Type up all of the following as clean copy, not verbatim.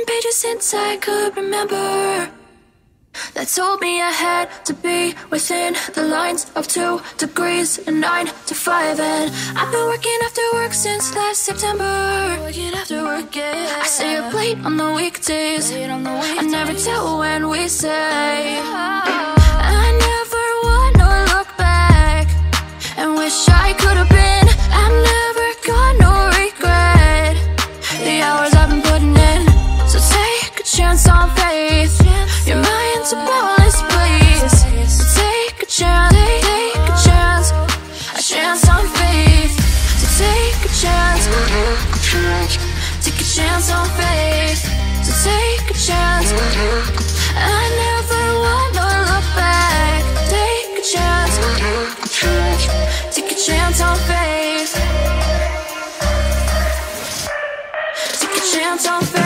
pages since I could remember that told me I had to be within the lines of 2 degrees and 9 to 5. And I've been working after work since last September. Working after work, yeah. I stay up late on the weekdays. I never tell when we say. I never wanna look back and wish I could have been. I've never got no regret. The hours I've been putting in, so take a chance on faith. Your mind's a boundless place, so take a chance, take a chance, a chance on faith. So take a chance, take a chance on faith. So take a chance. I never wanna look back. Take a chance, take a chance on faith. Take a chance on faith.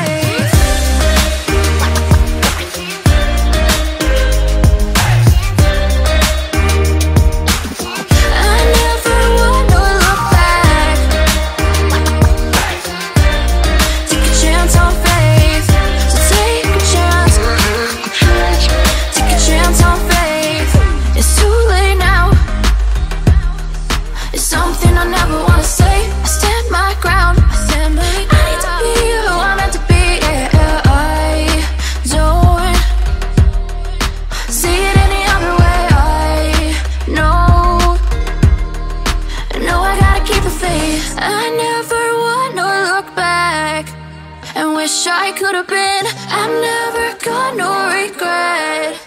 I could have been. I've never got no regret.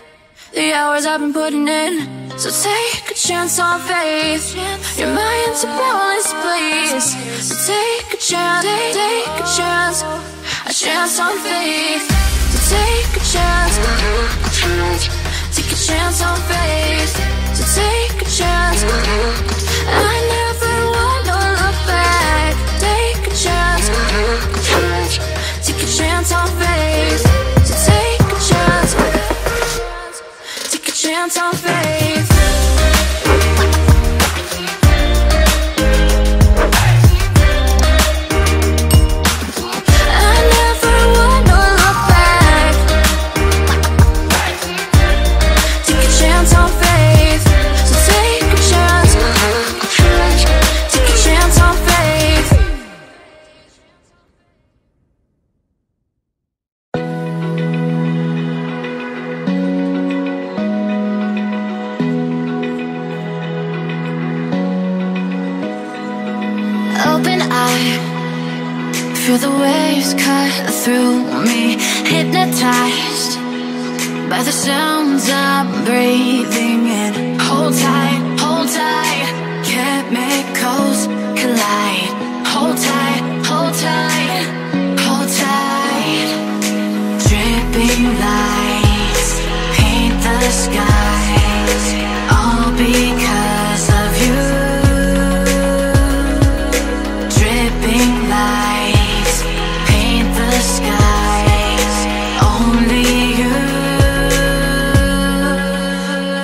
The hours I've been putting in, so take a chance on faith. Your mind's a boundless place, so take a chance, take a chance, a chance on faith. So take a chance, take a chance on faith. So take a chance. I never wanna look back. Take a chance. Take a chance on faith. So take a chance. Take a chance on faith. I never wanna look back. Take a chance on faith. So take a chance. Take a chance on faith. Open eye, feel the waves cut through me. Hypnotized by the sounds I'm breathing in. Hold tight, hold tight. Chemicals collide. Hold tight, hold tight, hold tight. Dripping lights paint the skies, all because of you. Dripping lights paint the skies, only you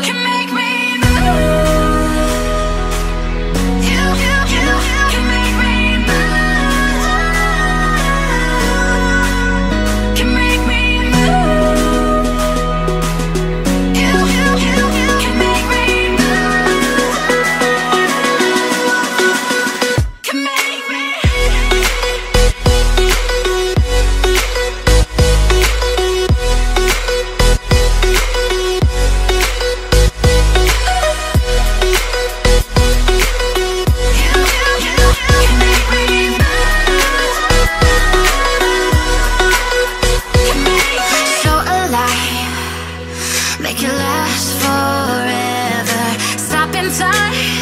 can make me move. You can make me move. Can make me move. You can make me move. Can make me. So alive, make it last forever. Stop in time.